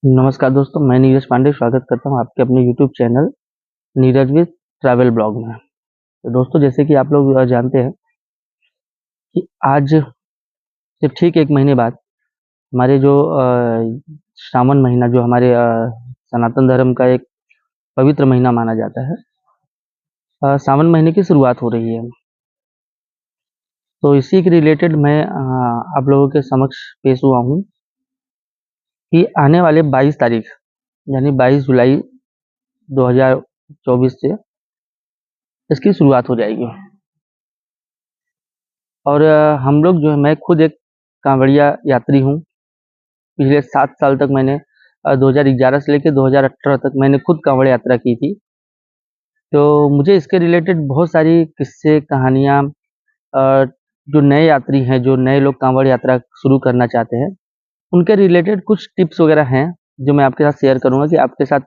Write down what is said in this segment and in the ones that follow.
नमस्कार दोस्तों, मैं नीरज पांडे स्वागत करता हूं आपके अपने YouTube channel Neeraj with travel blog में। तो दोस्तों, जैसे कि आप लोग जानते हैं कि आज से ठीक 1 महीने बाद हमारे जो श्रावण महीना, जो हमारे सनातन धर्म का एक पवित्र महीना माना जाता है, सावन महीने की शुरुआत हो रही है। तो इसी के रिलेटेड मैं आप लोगों के समक्ष पेश हुआ हूँ कि आने वाले 22 तारीख यानी 22 जुलाई 2024 से इसकी शुरुआत हो जाएगी। और हम लोग जो है, मैं खुद एक कांवड़िया यात्री हूँ। पिछले 7 साल तक मैंने 2011 से लेकर 2018 तक मैंने खुद कांवड़ यात्रा की थी। तो मुझे इसके रिलेटेड बहुत सारी किस्से, कहानियाँ, जो नए यात्री हैं, जो नए लोग कांवड़ यात्रा शुरू करना चाहते हैं, उनके रिलेटेड कुछ टिप्स वगैरह हैं, जो मैं आपके साथ शेयर करूँगा कि आपके साथ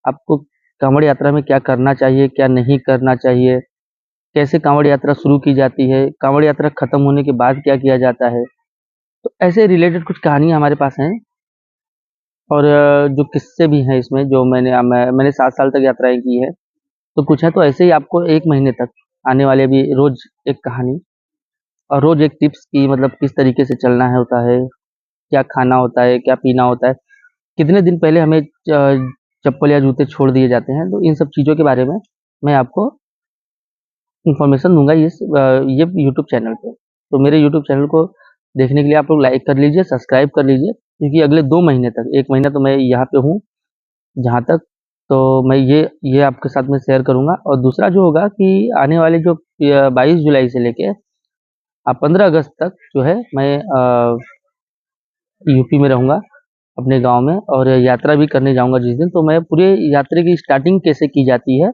आपको कांवड़ यात्रा में क्या करना चाहिए, क्या नहीं करना चाहिए, कैसे कांवड़ यात्रा शुरू की जाती है, कांवड़ यात्रा खत्म होने के बाद क्या किया जाता है। तो ऐसे रिलेटेड कुछ कहानियाँ हमारे पास हैं। और जो किस्से भी हैं इसमें, जो मैंने 7 साल तक यात्राएँ की है, तो कुछ है तो ऐसे ही आपको 1 महीने तक आने वाले भी रोज़ एक कहानी और रोज़ एक टिप्स की, मतलब किस तरीके से चलना है होता है, क्या खाना होता है, क्या पीना होता है, कितने दिन पहले हमें चप्पल या जूते छोड़ दिए जाते हैं। तो इन सब चीज़ों के बारे में मैं आपको इन्फॉर्मेशन दूँगा ये यूट्यूब चैनल पे। तो मेरे यूट्यूब चैनल को देखने के लिए आप लोग लाइक कर लीजिए, सब्सक्राइब कर लीजिए, क्योंकि अगले 2 महीने तक, 1 महीना तो मैं यहाँ पे हूँ जहाँ तक, तो मैं ये आपके साथ में शेयर करूँगा। और दूसरा जो होगा कि आने वाले जो 22 जुलाई से लेके 15 अगस्त तक जो है, मैं यूपी में रहूँगा अपने गाँव में, और यात्रा भी करने जाऊँगा जिस दिन। तो मैं पूरे यात्रा की स्टार्टिंग कैसे की जाती है,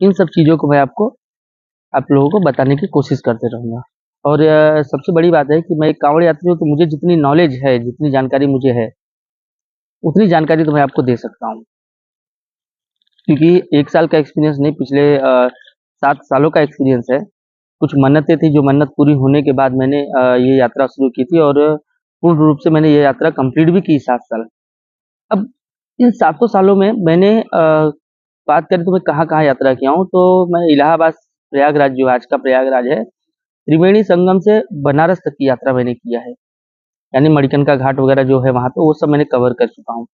इन सब चीज़ों को मैं आप लोगों को बताने की कोशिश करते रहूँगा। और सबसे बड़ी बात है कि मैं एक काँवड़ यात्री हूँ, तो मुझे जितनी नॉलेज है, जितनी जानकारी मुझे है, उतनी जानकारी तो मैं आपको दे सकता हूँ। क्योंकि 1 साल का एक्सपीरियंस नहीं, पिछले 7 सालों का एक्सपीरियंस है। कुछ मन्नतें थी, जो मन्नत पूरी होने के बाद मैंने ये यात्रा शुरू की थी, और पूर्ण रूप से मैंने ये यात्रा कंप्लीट भी की 7 साल। अब इन 7 सालों में मैंने बात करें तो मैं कहाँ-कहाँ यात्रा किया हूँ, तो मैं इलाहाबाद, प्रयागराज, जो आज का प्रयागराज है, त्रिवेणी संगम से बनारस तक की यात्रा मैंने किया है। यानी मणिकर्णिका घाट वगैरह जो है वहाँ पे, वो सब मैंने कवर कर चुका हूँ।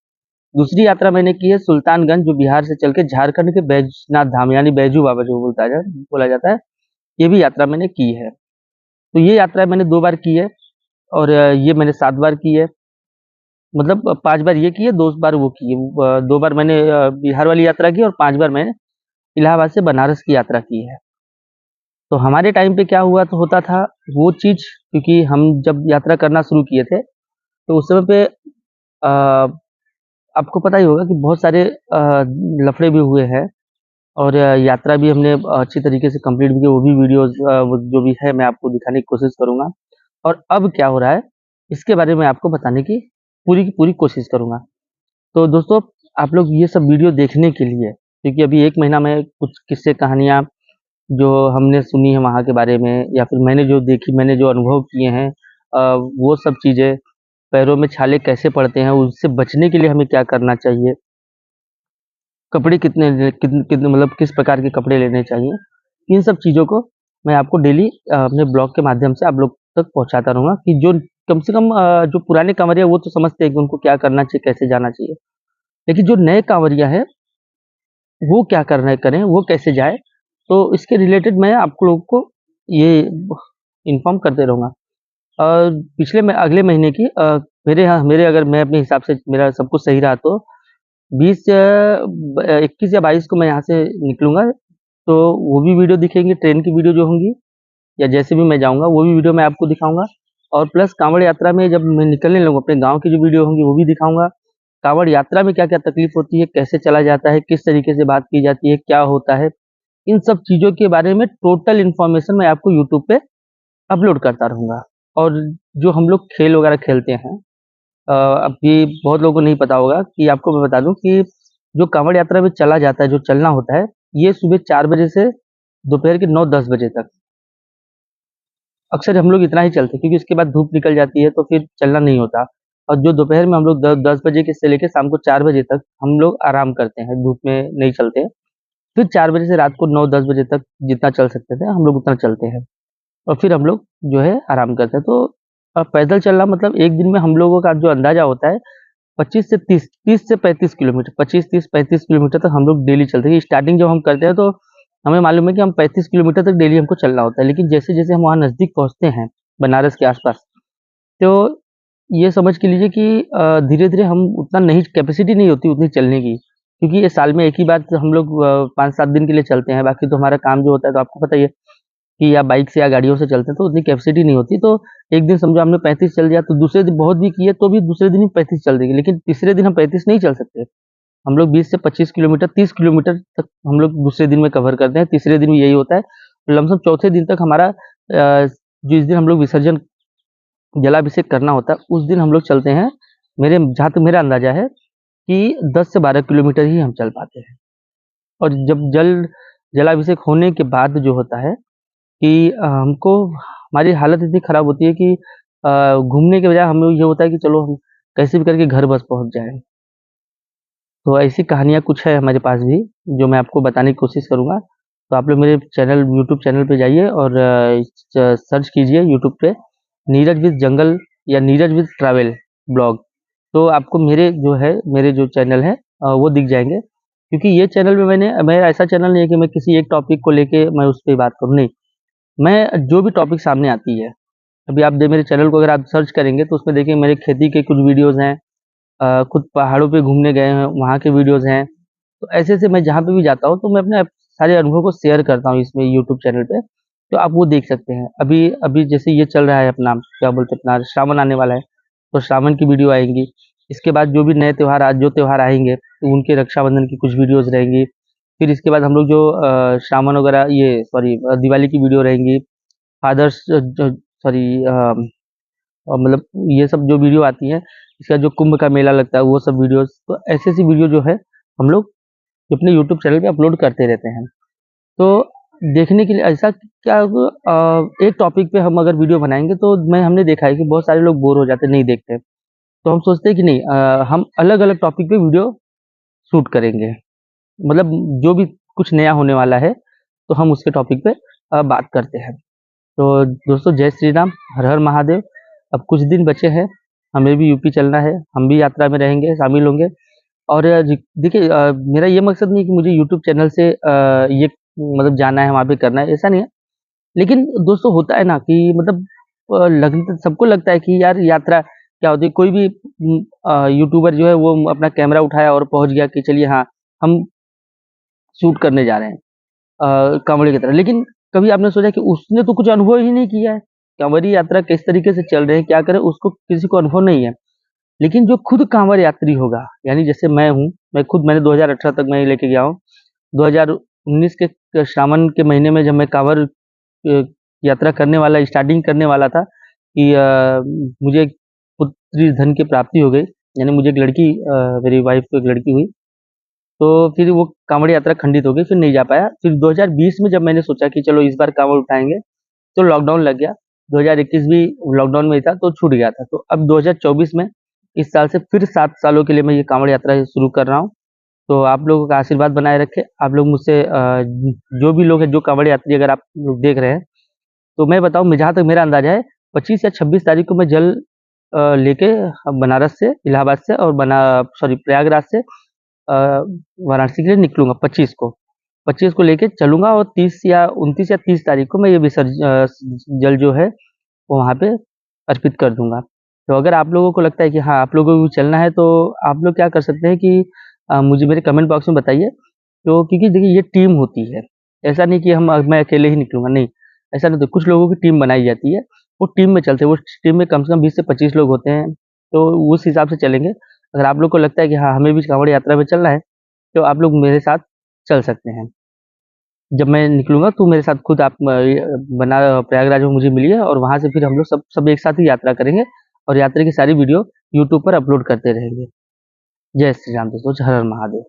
दूसरी यात्रा मैंने की है सुल्तानगंज, जो बिहार से चल के झारखंड के बैजनाथ धाम यानी बैजू बाबा जो बोला जाता है, ये भी यात्रा मैंने की है। तो ये यात्रा मैंने 2 बार की है, और ये मैंने 7 बार की है। मतलब 5 बार ये की है, 2 बार वो की है। 2 बार मैंने बिहार वाली यात्रा की, और 5 बार मैंने इलाहाबाद से बनारस की यात्रा की है। तो हमारे टाइम पे क्या हुआ तो होता था वो चीज़, क्योंकि हम जब यात्रा करना शुरू किए थे, तो उस समय पे अ, आपको पता ही होगा कि बहुत सारे लफड़े भी हुए हैं, और यात्रा भी हमने अच्छी तरीके से कंप्लीट भी की। वो भी वीडियोज़ वो जो भी है, मैं आपको दिखाने की कोशिश करूँगा। और अब क्या हो रहा है, इसके बारे में आपको बताने की पूरी कोशिश करूँगा। तो दोस्तों, आप लोग ये सब वीडियो देखने के लिए, क्योंकि अभी 1 महीना में कुछ किस्से, कहानियाँ जो हमने सुनी है वहाँ के बारे में, या फिर मैंने जो देखी, मैंने जो अनुभव किए हैं, वो सब चीज़ें, पैरों में छाले कैसे पड़ते हैं, उससे बचने के लिए हमें क्या करना चाहिए, कपड़े कितने ले कितन कितने मतलब किस प्रकार के कपड़े लेने चाहिए, इन सब चीज़ों को मैं आपको डेली अपने ब्लॉग के माध्यम से आप लोग तक पहुँचाता रहूँगा, कि जो कम से कम जो पुराने काँवरिया, वो तो समझते हैं कि उनको क्या करना चाहिए, कैसे जाना चाहिए। लेकिन जो नए काँवरिया हैं, वो क्या करना है करें, वो कैसे जाएँ, तो इसके रिलेटेड मैं आप लोगों को ये इन्फॉर्म करते रहूँगा। पिछले में अगले महीने की मेरे अगर मैं अपने हिसाब से, मेरा सब कुछ सही रहा, तो 21 या 22 को मैं यहाँ से निकलूँगा। तो वो भी वीडियो दिखेंगी, ट्रेन की वीडियो जो होंगी, या जैसे भी मैं जाऊँगा वो भी वीडियो मैं आपको दिखाऊँगा। और प्लस काँवड़ यात्रा में जब मैं निकलने लगूँ, अपने गाँव की जो वीडियो होंगी वो भी दिखाऊँगा। काँवड़ यात्रा में क्या-क्या तकलीफ होती है, कैसे चला जाता है, किस तरीके से बात की जाती है, क्या होता है, इन सब चीज़ों के बारे में टोटल इन्फॉर्मेशन मैं आपको यूट्यूब पे अपलोड करता रहूँगा। और जो हम लोग खेल वगैरह खेलते हैं, अभी बहुत लोगों को नहीं पता होगा, कि आपको मैं बता दूँ कि जो काँवड़ यात्रा में चला जाता है, जो चलना होता है, ये सुबह 4 बजे से दोपहर के 9-10 बजे तक। अक्सर हम लोग इतना ही चलते हैं, क्योंकि उसके बाद धूप निकल जाती है, तो फिर चलना नहीं होता। और जो दोपहर में हम लोग 10 बजे के से लेके शाम को 4 बजे तक हम लोग आराम करते हैं, धूप में नहीं चलते हैं। फिर 4 बजे से रात को 9-10 बजे तक जितना चल सकते थे हम लोग उतना चलते हैं, और फिर हम लोग जो है आराम करते हैं। तो पैदल चलना मतलब एक दिन में हम लोगों का जो अंदाज़ा होता है 25 से 30 से 35 किलोमीटर, 25, 30, 35 किलोमीटर तक हम लोग डेली चलते हैं। स्टार्टिंग जब हम करते हैं तो हमें मालूम है कि हम 35 किलोमीटर तक डेली हमको चलना होता है, लेकिन जैसे-जैसे हम वहाँ नज़दीक पहुँचते हैं, बनारस के आस-पास, तो ये समझ के लीजिए कि धीरे-धीरे हम उतना नहीं, कैपेसिटी नहीं होती उतनी चलने की, क्योंकि ये साल में एक ही बार हम लोग 5-7 दिन के लिए चलते हैं, बाकी तो हमारा काम जो होता है तो आपको पता ही है कि या बाइक से या गाड़ियों से चलते हैं तो उतनी कैपेसिटी नहीं होती। तो एक दिन समझो हमने 35 चल दिया, तो दूसरे दिन बहुत भी किए तो भी दूसरे दिन ही 35 चल देंगे, लेकिन तीसरे दिन हम 35 नहीं चल सकते। हम लोग 20 से 25 किलोमीटर, 30 किलोमीटर तक हम लोग दूसरे दिन में कवर करते हैं, तीसरे दिन भी यही होता है। लमसम चौथे दिन तक हमारा जिस दिन हम लोग विसर्जन जलाभिषेक करना होता है, उस दिन हम लोग चलते हैं। मेरे जहाँ तक मेरा अंदाज़ा है कि 10 से 12 किलोमीटर ही हम चल पाते हैं। और जब जलाभिषेक होने के बाद जो होता है कि हमको हमारी हालत इतनी ख़राब होती है कि घूमने के बजाय हमें ये होता है कि चलो हम कैसे भी करके घर बस पहुँच जाएँ। तो ऐसी कहानियाँ कुछ है हमारे पास भी, जो मैं आपको बताने की कोशिश करूँगा। तो आप लोग मेरे चैनल, यूट्यूब चैनल पे जाइए और सर्च कीजिए यूट्यूब पे नीरज विद जंगल या नीरज विद ट्रैवल ब्लॉग। तो आपको मेरे जो चैनल है वो दिख जाएँगे। क्योंकि ये चैनल में मेरा ऐसा चैनल नहीं है कि मैं किसी एक टॉपिक को लेके मैं उस पे बात करूँ, नहीं। मैं जो भी टॉपिक सामने आती है, अभी आप मेरे चैनल को अगर आप सर्च करेंगे तो उसमें देखिए मेरे खेती के कुछ वीडियोज़ हैं, खुद पहाड़ों पे घूमने गए हैं, वहाँ के वीडियोज़ हैं। तो ऐसे-ऐसे मैं जहाँ पे भी जाता हूँ, तो मैं अपने सारे अनुभव को शेयर करता हूँ इसमें यूट्यूब चैनल पे, तो आप वो देख सकते हैं। अभी अभी जैसे ये चल रहा है अपना, क्या बोलते हैं, अपना श्रावण आने वाला है, तो श्रावण की वीडियो आएँगी। इसके बाद जो भी नए त्योहार जो त्योहार आएँगे, तो उनके रक्षाबंधन की कुछ वीडियोज़ रहेंगी। फिर इसके बाद हम लोग जो श्रावण वगैरह, ये सॉरी दिवाली की वीडियो रहेंगी। फादर्स ज सॉरी मतलब ये सब जो वीडियो आती हैं, इसका जो कुंभ का मेला लगता है, वो सब वीडियोज़, तो ऐसी-ऐसी वीडियो जो है, हम लोग अपने यूट्यूब चैनल पे अपलोड करते रहते हैं। तो देखने के लिए ऐसा क्या एक टॉपिक पे हम अगर वीडियो बनाएँगे तो हमने देखा है कि बहुत सारे लोग बोर हो जाते हैं, नहीं देखते। तो हम सोचते हैं कि नहीं, हम अलग-अलग टॉपिक पे वीडियो शूट करेंगे। मतलब जो भी कुछ नया होने वाला है, तो हम उसके टॉपिक पे बात करते हैं। तो दोस्तों, जय श्री राम, हर हर महादेव। अब कुछ दिन बचे हैं, हमें भी यूपी चलना है, हम भी यात्रा में रहेंगे, शामिल होंगे। और देखिए, मेरा ये मकसद नहीं है कि मुझे यूट्यूब चैनल से ये मतलब जाना है, वहाँ पे करना है, ऐसा नहीं है। लेकिन दोस्तों, होता है ना कि मतलब सबको लगता है कि यार यात्रा क्या होती है। कोई भी यूट्यूबर जो है वो अपना कैमरा उठाया और पहुँच गया कि चलिए हाँ, हम शूट करने जा रहे हैं कांवड़िया की तरह। लेकिन कभी आपने सोचा कि उसने तो कुछ अनुभव ही नहीं किया है, कांवड़िया यात्रा किस तरीके से चल रहे हैं, क्या करें, उसको किसी को अनुभव नहीं है। लेकिन जो खुद कांवड़ यात्री होगा, यानी जैसे मैं हूँ, मैंने 2018 तक मैं लेके गया हूँ। 2019 के श्रावण के महीने में जब मैं कांवड़ यात्रा करने वाला, स्टार्टिंग करने वाला था कि मुझे एक पुत्री धन की प्राप्ति हो गई, यानी मुझे एक लड़की, मेरी वाइफ को एक लड़की हुई। तो फिर वो कांवड़ यात्रा खंडित हो गई, फिर नहीं जा पाया। फिर 2020 में जब मैंने सोचा कि चलो इस बार कांवड़ उठाएँगे, तो लॉकडाउन लग गया। 2021 भी लॉकडाउन में ही था, तो छूट गया था। तो अब 2024 में, इस साल से फिर 7 सालों के लिए मैं ये कांवड़ यात्रा शुरू कर रहा हूँ। तो आप लोगों का आशीर्वाद बनाए रखें। आप लोग मुझसे जो भी लोग हैं, जो कांवड़ यात्री अगर आप लोग देख रहे हैं, तो मैं बताऊँ, मैं जहाँ तक मेरा अंदाज़ा है, 25 या 26 तारीख को मैं जल लेके बनारस से, इलाहाबाद से और प्रयागराज से वाराणसी के लिए निकलूँगा 25 को लेके चलूँगा, और 30 या 29 या 30 तारीख को मैं ये जल जो है वो वहाँ पे अर्पित कर दूँगा। तो अगर आप लोगों को लगता है कि हाँ, आप लोगों को भी चलना है, तो आप लोग क्या कर सकते हैं कि मुझे मेरे कमेंट बॉक्स में बताइए। तो क्योंकि देखिए, ये टीम होती है, ऐसा नहीं कि मैं अकेले ही निकलूँगा, नहीं, ऐसा नहीं होता। कुछ लोगों की टीम बनाई जाती है, वो टीम में चलते हैं, वो टीम में कम से कम 20 से 25 लोग होते हैं, तो उस हिसाब से चलेंगे। अगर आप लोग को लगता है कि हाँ, हमें भी कांवड़ यात्रा में चलना है, तो आप लोग मेरे साथ चल सकते हैं। जब मैं निकलूँगा तो मेरे साथ खुद आप प्रयागराज में मुझे मिलिए, और वहाँ से फिर हम लोग सब एक साथ ही यात्रा करेंगे, और यात्रा की सारी वीडियो यूट्यूब पर अपलोड करते रहेंगे। जय श्री राम दोस्तों, हर हर महादेव।